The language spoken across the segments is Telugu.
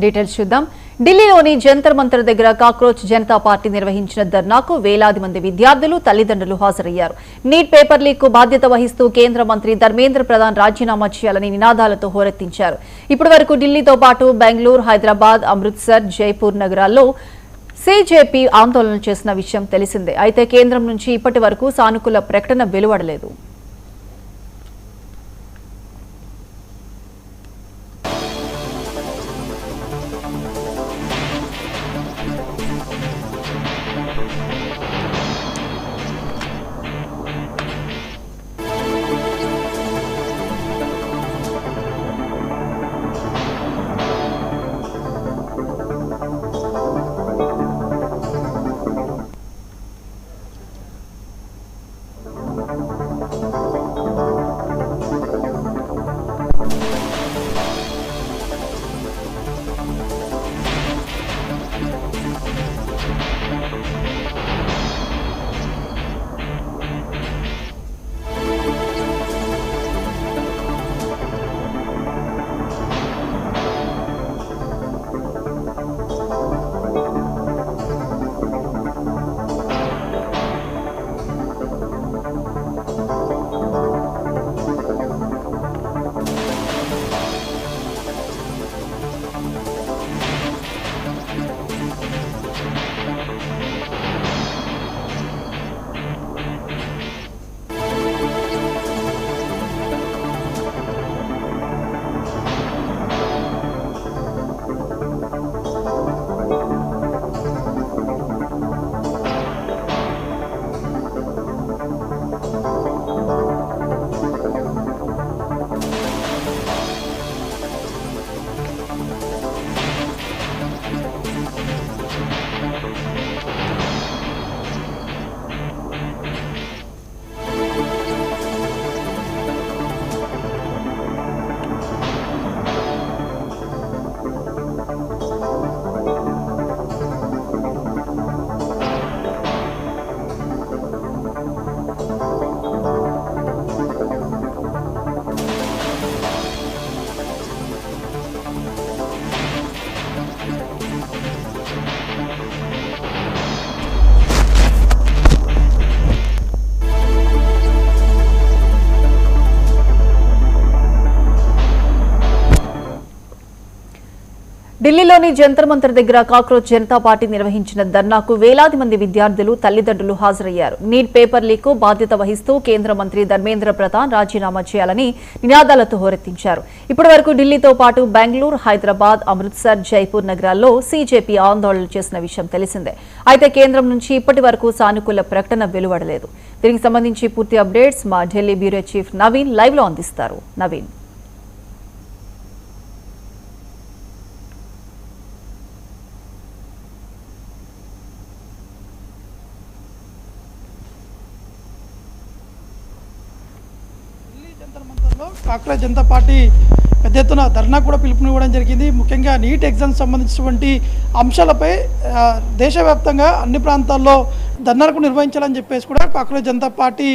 డీటెయిల్స్ చూద్దాం. ఢిల్లీలోని జంతర్ మంతర్ దగ్గర కాక్రోచ్ జనతా పార్టీ నిర్వహించిన ధర్నాకు వేలాది మంది విద్యార్థులు, తల్లిదండ్రులు హాజరయ్యారు. నీట్ పేపర్ లీక్ కు బాధ్యత వహిస్తూ కేంద్ర మంత్రి ధర్మేంద్ర ప్రధాన్ రాజీనామా చేయాలని నినాదాలతో హోరెత్తించారు. ఇప్పటి వరకు ఢిల్లీతో పాటు బెంగళూరు, హైదరాబాద్, అమృత్సర్, జైపూర్ నగరాల్లో సీజేపీ ఆందోళన చేసిన విషయం తెలిసిందే. అయితే కేంద్రం నుంచి ఇప్పటి వరకు సానుకూల ప్రకటన వెలువడలేదు. ఢిల్లీలోని జంతర్ మంతర్ దగ్గర కాక్రోచ్ జనతా పార్టీ నిర్వహించిన ధర్నాకు వేలాది మంది విద్యార్థులు, తల్లిదండ్రులు హాజరయ్యారు. నీట్ పేపర్ లీక్ కు బాధ్యత వహిస్తూ కేంద్ర మంత్రి ధర్మేంద్ర ప్రధాన్ రాజీనామా చేయాలని నినాదాలతో హోరెత్తించారు. ఇప్పటి వరకు ఢిల్లీతో పాటు బెంగళూరు, హైదరాబాద్, అమృత్సర్, జైపూర్ నగరాల్లో సీజేపీ ఆందోళనలు చేసిన విషయం తెలిసిందే. అయితే కేంద్రం నుంచి ఇప్పటి వరకు సానుకూల ప్రకటన వెలువడలేదు. దీనికి సంబంధించి పూర్తి అప్డేట్స్ మా Delhi bureau chief Naveen live లో అందిస్తారు. నవీన్. కాక్రోచ్ జనతా పార్టీ పెద్ద ఎత్తున ధర్నా కూడా పిలుపునివ్వడం జరిగింది. ముఖ్యంగా నీట్ ఎగ్జామ్స్ సంబంధించినటువంటి అంశాలపై దేశవ్యాప్తంగా అన్ని ప్రాంతాల్లో ధర్నాలు నిర్వహించాలని చెప్పేసి కూడా కాక్రోచ్ జనతా పార్టీ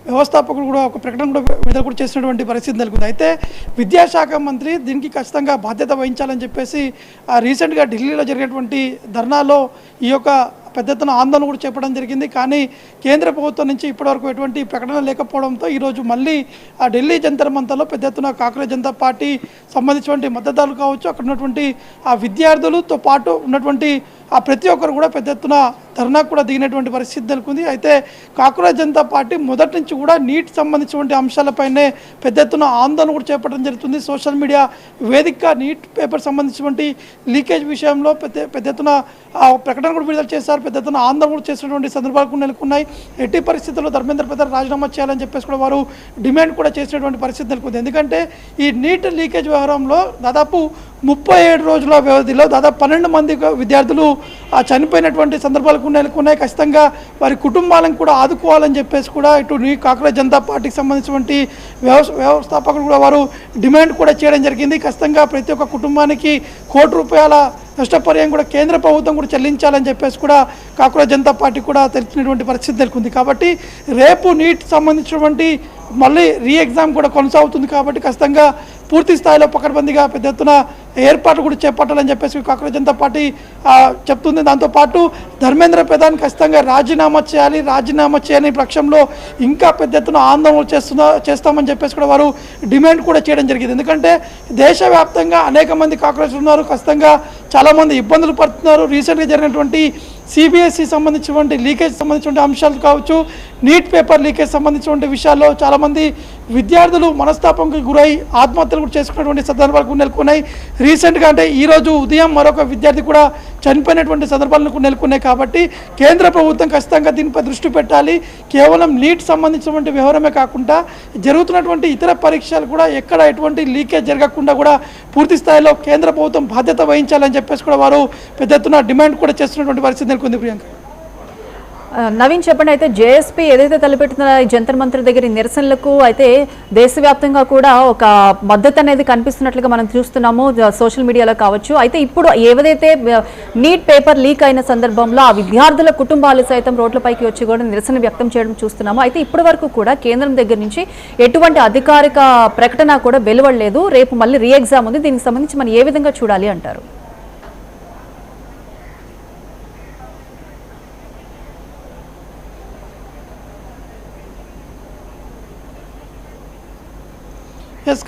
వ్యవస్థాపకులు కూడా ఒక ప్రకటన కూడా విడుదల కూడా చేసినటువంటి పరిస్థితి నెలకొంది. అయితే విద్యాశాఖ మంత్రి దీనికి ఖచ్చితంగా బాధ్యత వహించాలని చెప్పేసి రీసెంట్గా ఢిల్లీలో జరిగినటువంటి ధర్నాలో ఈ యొక్క పెద్ద ఎత్తున ఆందోళన కూడా చేపట్టడం జరిగింది. కానీ కేంద్ర ప్రభుత్వం నుంచి ఇప్పటివరకు ఎటువంటి ప్రకటన లేకపోవడంతో ఈరోజు మళ్ళీ ఢిల్లీ జంతర్ మంతర్లో పెద్ద ఎత్తున కాక్రోచ్ జనతా పార్టీ సంబంధించినటువంటి మద్దతుదారులు కావచ్చు, అక్కడ ఉన్నటువంటి విద్యార్థులతో పాటు ఉన్నటువంటి ప్రతి ఒక్కరు కూడా పెద్ద ఎత్తున ధర్నా కూడా దిగినటువంటి పరిస్థితి నెలకొంది. అయితే కాక్రోచ్ జనతా పార్టీ మొదటి నుంచి కూడా నీట్ సంబంధించినటువంటి అంశాలపైనే పెద్ద ఎత్తున ఆందోళన కూడా చేపట్టడం జరుగుతుంది. సోషల్ మీడియా వేదికగా నీట్ పేపర్ సంబంధించినటువంటి లీకేజ్ విషయంలో పెద్ద ఎత్తున ప్రకటన కూడా విడుదల చేశారు. పెద్ద ఎత్తున ఆందోళన కూడా చేసినటువంటి సందర్భాలు కూడా నెలకొన్నాయి. ఎట్టి పరిస్థితుల్లో ధర్మేంద్ర ప్రధాన్ రాజీనామా చేయాలని చెప్పేసి కూడా వారు డిమాండ్ కూడా చేసినటువంటి పరిస్థితి నెలకొంది. ఎందుకంటే ఈ నీట్ లీకేజ్ వ్యవహారంలో దాదాపు 37 రోజుల వ్యవధిలో దాదాపు 12 మంది విద్యార్థులు చనిపోయినటువంటి సందర్భాలు కూడా నెలకొన్నాయి. ఖచ్చితంగా వారి కుటుంబాలను కూడా ఆదుకోవాలని చెప్పేసి కూడా ఇటు కాక్రోచ్ జనతా పార్టీకి సంబంధించినటువంటి వ్యవస్థాపకులు కూడా వారు డిమాండ్ కూడా చేయడం జరిగింది. ఖచ్చితంగా ప్రతి ఒక్క కుటుంబానికి ₹1 కోటి నష్టపరిహారం కూడా కేంద్ర ప్రభుత్వం కూడా చెల్లించాలని చెప్పేసి కూడా కాక్రోచ్ జనతా పార్టీ కూడా తెలిసినటువంటి పరిస్థితి నెలకొంది. కాబట్టి రేపు నీట్ సంబంధించినటువంటి మళ్ళీ రీ ఎగ్జామ్ కూడా కొనసాగుతుంది. కాబట్టి ఖచ్చితంగా పూర్తి స్థాయిలో పకడ్బందీగా పెద్ద ఎత్తున ఏర్పాట్లు కూడా చేపట్టాలని చెప్పేసి కాంగ్రెస్ జనతా పార్టీ చెప్తుంది. దాంతోపాటు ధర్మేంద్ర ప్రధాన్ ఖచ్చితంగా రాజీనామా చేయని పక్షంలో ఇంకా పెద్ద ఎత్తున ఆందోళనలు చేస్తామని చెప్పేసి కూడా వారు డిమాండ్ కూడా చేయడం జరిగింది. ఎందుకంటే దేశవ్యాప్తంగా అనేక మంది కాంగ్రెస్ ఉన్నారు, ఖచ్చితంగా చాలామంది ఇబ్బందులు పడుతున్నారు. రీసెంట్గా జరిగినటువంటి సిబిఎస్ఈ సంబంధించినటువంటి లీకేజ్ సంబంధించిన అంశాలు కావచ్చు, నీట్ పేపర్ లీకేజ్ సంబంధించినటువంటి విషయాల్లో చాలామంది విద్యార్థులు మనస్తాపంకి గురై ఆత్మహత్యలు కూడా చేసుకున్నటువంటి సందర్భాలు నెలకొన్నాయి. రీసెంట్గా అంటే ఈరోజు ఉదయం మరొక విద్యార్థి కూడా చనిపోయినటువంటి సందర్భాలను నెలకొన్నాయి. కాబట్టి కేంద్ర ప్రభుత్వం ఖచ్చితంగా దీనిపై దృష్టి పెట్టాలి. కేవలం నీట్ సంబంధించినటువంటి వ్యవహారమే కాకుండా జరుగుతున్నటువంటి ఇతర పరీక్షలు కూడా ఎక్కడ ఎటువంటి లీకేజ్ జరగకుండా కూడా పూర్తి స్థాయిలో కేంద్ర ప్రభుత్వం బాధ్యత వహించాలని చెప్పేసి కూడా వారు పెద్ద ఎత్తున డిమాండ్ కూడా చేస్తున్నటువంటి పరిస్థితి నెలకొంది. ప్రియాంక, నవీన్ చెప్పండి. అయితే జేఎస్పీ ఏదైతే తలపెట్టిన జంతర్ మంతర్ దగ్గర నిరసనలకు అయితే దేశవ్యాప్తంగా కూడా ఒక మద్దతు అనేది కనిపిస్తున్నట్లుగా మనం చూస్తున్నాము, సోషల్ మీడియాలో కావచ్చు. అయితే ఇప్పుడు ఏదైతే నీట్ పేపర్ లీక్ అయిన సందర్భంలో ఆ విద్యార్థుల కుటుంబాలు సైతం రోడ్లపైకి వచ్చి కూడా నిరసన వ్యక్తం చేయడం చూస్తున్నాము. అయితే ఇప్పటి వరకు కూడా కేంద్రం దగ్గర నుంచి ఎటువంటి అధికారిక ప్రకటన కూడా వెలువడలేదు. రేపు మళ్ళీ రీ ఎగ్జామ్ ఉంది. దీనికి సంబంధించి మనం ఏ విధంగా చూడాలి అంటారు?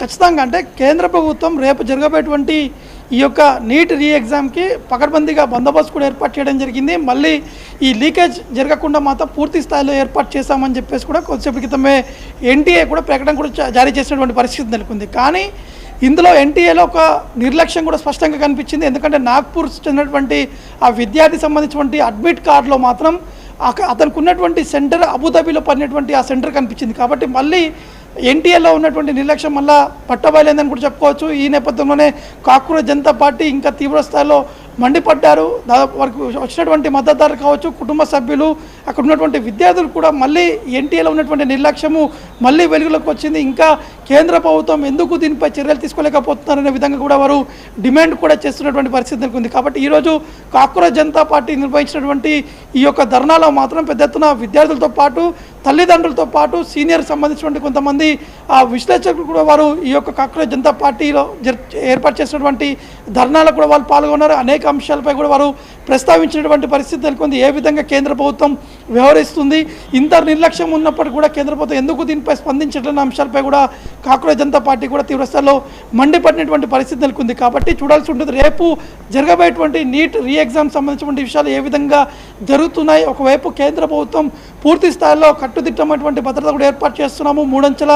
ఖచ్చితంగా అంటే కేంద్ర ప్రభుత్వం రేపు జరగబోయేటువంటి ఈ యొక్క నీట్ రీ ఎగ్జామ్కి పకడ్బందీగా బందోబస్తు కూడా ఏర్పాటు చేయడం జరిగింది. మళ్ళీ ఈ లీకేజ్ జరగకుండా మాత్రం పూర్తి స్థాయిలో ఏర్పాటు చేశామని చెప్పేసి కూడా కొద్దిసేపు క్రితమే ఎన్టీఏ కూడా ప్రకటన కూడా జారీ చేసినటువంటి పరిస్థితి నెలకొంది. కానీ ఇందులో ఎన్టీఏలో ఒక నిర్లక్ష్యం కూడా స్పష్టంగా కనిపించింది. ఎందుకంటే నాగ్పూర్ చెందినటువంటి ఆ విద్యార్థి సంబంధించినటువంటి అడ్మిట్ కార్డులో మాత్రం అతనికి ఉన్నటువంటి సెంటర్ అబుదాబిలో పడినటువంటి ఆ సెంటర్ కనిపించింది. కాబట్టి మళ్ళీ ఎన్టీఏలో ఉన్నటువంటి నిర్లక్ష్యం మళ్ళా పట్టబయలేదని కూడా చెప్పుకోవచ్చు. ఈ నేపథ్యంలోనే కాంగ్రెస్ జనతా పార్టీ ఇంకా తీవ్ర స్థాయిలో మండిపడ్డారు. దాదాపు వారికి వచ్చినటువంటి మద్దతుదారులు కావచ్చు, కుటుంబ సభ్యులు, అక్కడ ఉన్నటువంటి విద్యార్థులు కూడా మళ్ళీ ఎన్టీఏలో ఉన్నటువంటి నిర్లక్ష్యము మళ్ళీ వెలుగులోకి వచ్చింది. ఇంకా కేంద్ర ప్రభుత్వం ఎందుకు దీనిపై చర్యలు తీసుకోలేకపోతున్నారనే విధంగా కూడా వారు డిమాండ్ కూడా చేస్తున్నటువంటి పరిస్థితి నెలకొంది. కాబట్టి ఈరోజు కాంగ్రెస్ జనతా పార్టీ నిర్వహించినటువంటి ఈ యొక్క ధర్నాలో మాత్రం పెద్ద ఎత్తున విద్యార్థులతో పాటు తల్లిదండ్రులతో పాటు సీనియర్ సంబంధించినటువంటి కొంతమంది విశ్లేషకులు కూడా వారు ఈ యొక్క కాంగ్రెస్ జనతా పార్టీలో ఏర్పాటు చేసినటువంటి ధర్నాలో కూడా వాళ్ళు పాల్గొన్నారు. అనేక అంశాలపై కూడా వారు ప్రస్తావించినటువంటి పరిస్థితి నెలకొంది. ఏ విధంగా కేంద్ర ప్రభుత్వం వ్యవహరిస్తుంది, ఇంత నిర్లక్ష్యం ఉన్నప్పటికీ కూడా కేంద్ర ప్రభుత్వం ఎందుకు దీనిపై స్పందించట్లేని అంశాలపై కూడా కాంగ్రెస్ జనతా పార్టీ కూడా తీవ్రస్థాయిలో మండిపడినటువంటి పరిస్థితి నెలకొంది. కాబట్టి చూడాల్సి ఉంటుంది రేపు జరగబోయేటువంటి నీట్ రీ ఎగ్జామ్ సంబంధించినటువంటి విషయాలు ఏ విధంగా జరుగుతున్నాయి. ఒకవైపు కేంద్ర ప్రభుత్వం పూర్తి స్థాయిలో కట్టుదిట్టమైనటువంటి భద్రత కూడా ఏర్పాటు చేస్తున్నాము, 3 అంచెల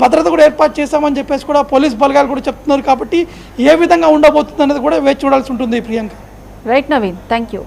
భద్రత కూడా ఏర్పాటు చేశామని చెప్పేసి కూడా పోలీస్ బలగాలు కూడా చెప్తున్నారు. కాబట్టి ఏ విధంగా ఉండబోతుంది అనేది కూడా వేచి చూడాల్సి ఉంటుంది. Priyanka, right Naveen, thank you.